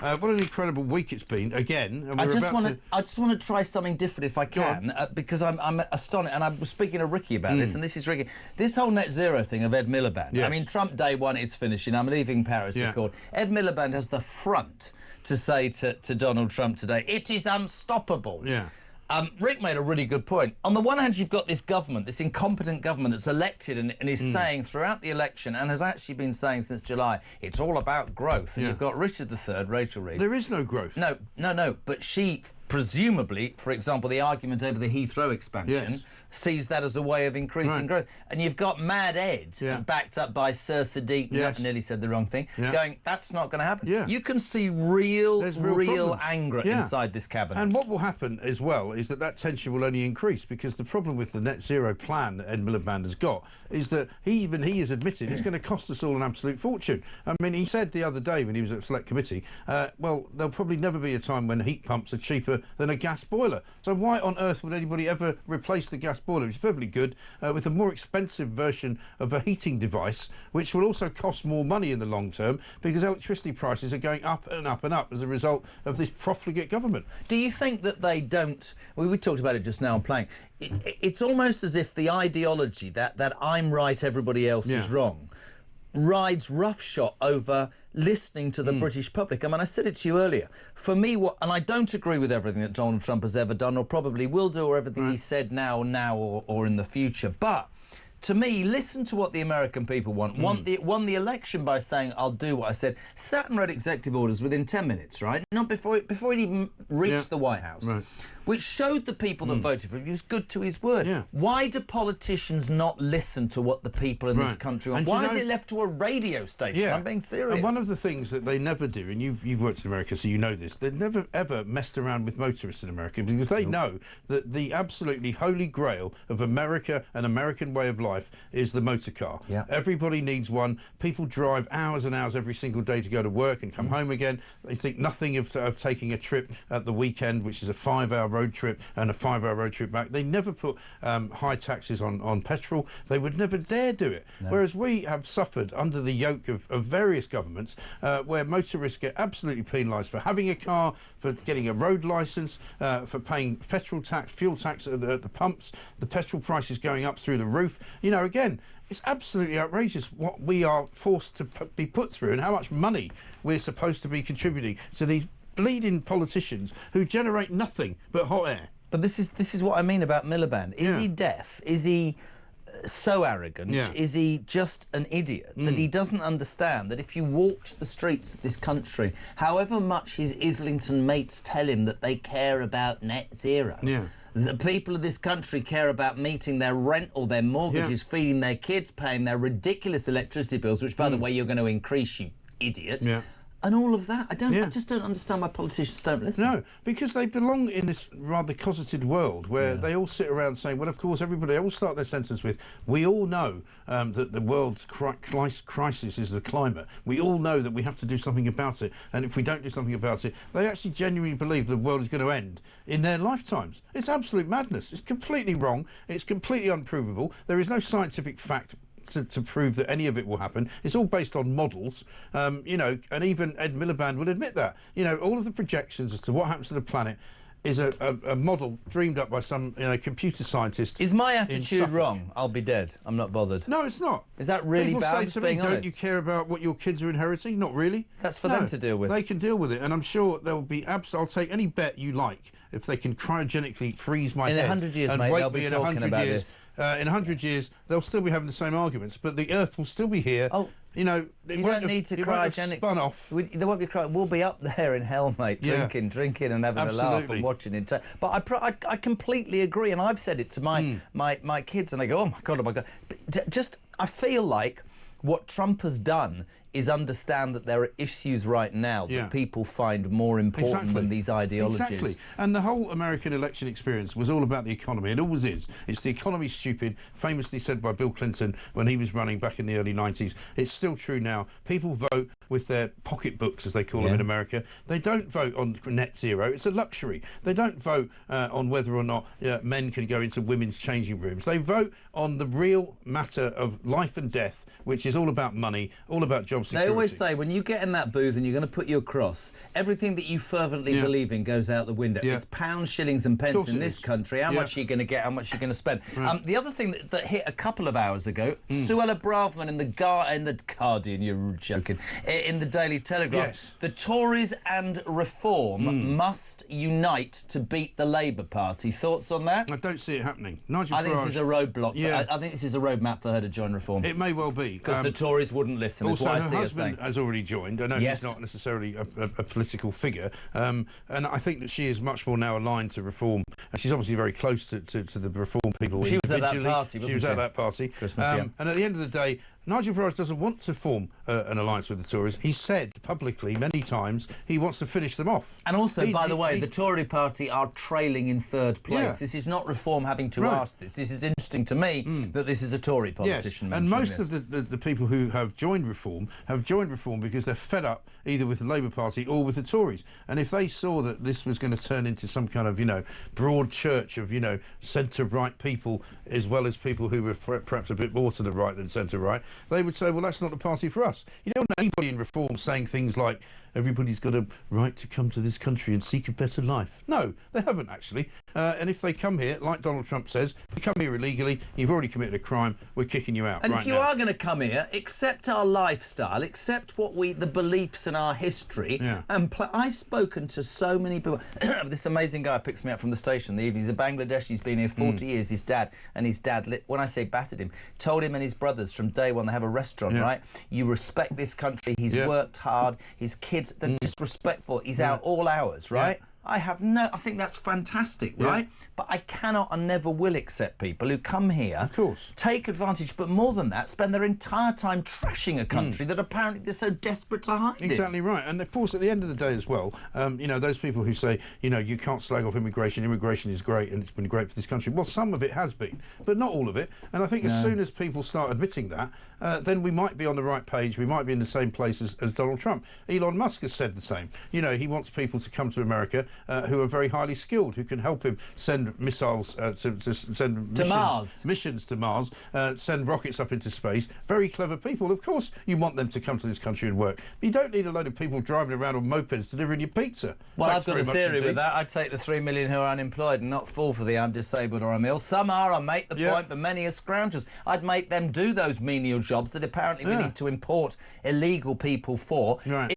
What an incredible week it's been again. And I just want to try something different if I can, because I'm astonished. And I was speaking to Ricky about this, and this is Ricky. This whole net zero thing of Ed Miliband. Yes. I mean, Trump day one, it's finishing. I'm leaving Paris Accord. Ed Miliband has the front to say to Donald Trump today, it is unstoppable. Yeah. Rick made a really good point. On the one hand, you've got this government, this incompetent government that's elected and is saying throughout the election, and has actually been saying since July, it's all about growth. And you've got Richard III, Rachel Reeves. There is no growth. No. But she, presumably, for example, the argument over the Heathrow expansion, sees that as a way of increasing growth. And you've got Mad Ed, backed up by Sir Sadiq, nearly said the wrong thing, going, that's not going to happen. You can see real anger inside this cabinet. And what will happen as well is that tension will only increase, because the problem with the net zero plan that Ed Miliband has got is that he has admitted it's going to cost us all an absolute fortune. I mean, he said the other day when he was at Select Committee, well, there'll probably never be a time when heat pumps are cheaper than a gas boiler. So why on earth would anybody ever replace the gas boiler, which is perfectly good, with a more expensive version of a heating device, which will also cost more money in the long term, because electricity prices are going up and up and up as a result of this profligate government. Do you think that they don't... We talked about it just now on Playing. It's almost as if the ideology that I'm right, everybody else is wrong, rides roughshod over listening to the British public. I mean, I said it to you earlier. For me, and I don't agree with everything that Donald Trump has ever done or probably will do, or everything he said now or in the future. But to me, listen to what the American people want. Won the election by saying, I'll do what I said. Sat and read executive orders within 10 minutes, right? Not before it even reached the White House. Right. Which showed the people that voted for him he was good to his word. Why do politicians not listen to what the people in this country want? Why is it left to a radio station? I'm being serious. And one of the things that they never do, and you've worked in America, so you know this, they've never ever messed around with motorists in America, because they know that the absolutely holy grail of America and American way of life is the motor car. Everybody needs one. People drive hours and hours every single day to go to work and come home again. They think nothing of taking a trip at the weekend, which is a 5-hour road trip and a 5-hour road trip back. They never put high taxes on petrol. They would never dare do it. Whereas we have suffered under the yoke of various governments where motorists get absolutely penalised for having a car, for getting a road licence, for paying petrol tax, fuel tax at the pumps, the petrol prices going up through the roof. You know, again, it's absolutely outrageous what we are forced to be put through and how much money we're supposed to be contributing to these bleeding politicians who generate nothing but hot air. But this is what I mean about Miliband. Is he deaf? Is he so arrogant? Is he just an idiot that he doesn't understand that if you walked the streets of this country, however much his Islington mates tell him that they care about net zero, the people of this country care about meeting their rent or their mortgages, feeding their kids, paying their ridiculous electricity bills, which, by the way, you're going to increase, you idiot. And all of that. I just don't understand why politicians don't listen. No, because they belong in this rather cosseted world where they all sit around saying, well, of course, everybody, they all start their sentence with, we all know that the world's crisis is the climate. We all know that we have to do something about it. And if we don't do something about it, they actually genuinely believe the world is going to end in their lifetimes. It's absolute madness. It's completely wrong. It's completely unprovable. There is no scientific fact to prove that any of it will happen. It's all based on models, you know, and even Ed Miliband would admit that. You know, all of the projections as to what happens to the planet is a model dreamed up by some computer scientist. Is my attitude wrong? I'll be dead. I'm not bothered. No, it's not. Is that really bad? People say to me, don't you care about what your kids are inheriting? Not really. That's for them to deal with. They can deal with it, and I'm sure there will be I'll take any bet you like if they can cryogenically freeze my head. In 100 years, mate, they'll be talking about this. In 100 years, they'll still be having the same arguments, but the Earth will still be here. Oh, you know, you don't need to cryogenic. Spun off. There won't be cryogenic. We'll be up there in hell, mate, drinking and having a laugh and watching it. But I completely agree, and I've said it to my kids, and they go, oh my god. But I feel like what Trump has done is understand that there are issues right now that people find more important than these ideologies. Exactly. And the whole American election experience was all about the economy. It always is. It's the economy, stupid, famously said by Bill Clinton when he was running back in the early 90s. It's still true now. People vote with their pocketbooks, as they call them in America. They don't vote on net zero. It's a luxury. They don't vote on whether or not men can go into women's changing rooms. They vote on the real matter of life and death, which is all about money, all about job job security. They always say, when you get in that booth and you're going to put your cross, everything that you fervently believe in goes out the window. It's pounds, shillings and pence in this country. How much are you going to get, how much are you going to spend? Right. The other thing that hit a couple of hours ago, Suella Braverman in the Guardian, you're joking, in the Daily Telegraph, the Tories and Reform must unite to beat the Labour Party. Thoughts on that? I don't see it happening. Nigel I think Farage, this is a roadblock. I think this is a roadmap for her to join Reform. It may well be. Because the Tories wouldn't listen, also, is what I her see her husband saying. has already joined. I know he's not necessarily a political figure. And I think that she is much more now aligned to Reform. And she's obviously very close to the Reform people. She was at that party, wasn't she? She was at that party. Christmas, And at the end of the day, Nigel Farage doesn't want to form an alliance with the Tories. He said publicly many times he wants to finish them off. And also, by the way, the Tory party are trailing in third place. Yeah. This is not Reform having to ask this. This is interesting to me that this is a Tory politician. Yes. And most of the people who have joined Reform because they're fed up either with the Labour Party or with the Tories. And if they saw that this was going to turn into some kind of, broad church of, centre-right people as well as people who were perhaps a bit more to the right than centre-right, they would say, well, that's not the party for us. You don't want anybody in Reform saying things like, everybody's got a right to come to this country and seek a better life. No, they haven't, actually. And if they come here, like Donald Trump says, you come here illegally, you've already committed a crime, we're kicking you out. And if you are going to come here, accept our lifestyle, accept the beliefs in our history. Yeah. And I've spoken to so many people. This amazing guy picks me up from the station in the evening. He's a Bangladeshi, he's been here 40 years, his dad, when I say battered him, told him and his brothers from day one, they have a restaurant, right? You respect this country, he's worked hard, his kids, they're disrespectful, he's out all hours, right? Yeah. I think that's fantastic, right? But I cannot and never will accept people who come here, of course, take advantage, but more than that, spend their entire time trashing a country that apparently they're so desperate to hide in. Exactly right. And of course, at the end of the day as well, those people who say, you can't slag off immigration is great and it's been great for this country. Well, some of it has been, but not all of it. And I think as soon as people start admitting that, then we might be on the right page, we might be in the same place as Donald Trump. Elon Musk has said the same. He wants people to come to America who are very highly skilled, who can help him send missiles, missions to Mars, send rockets up into space. Very clever people. Of course, you want them to come to this country and work. But you don't need a load of people driving around on mopeds delivering your pizza. Well, I've got a theory with that. I'd take the 3 million who are unemployed and not fall for the I'm disabled or I'm ill. Some are, I make the point, but many are scroungers. I'd make them do those menial jobs that apparently we need to import illegal people for. Right.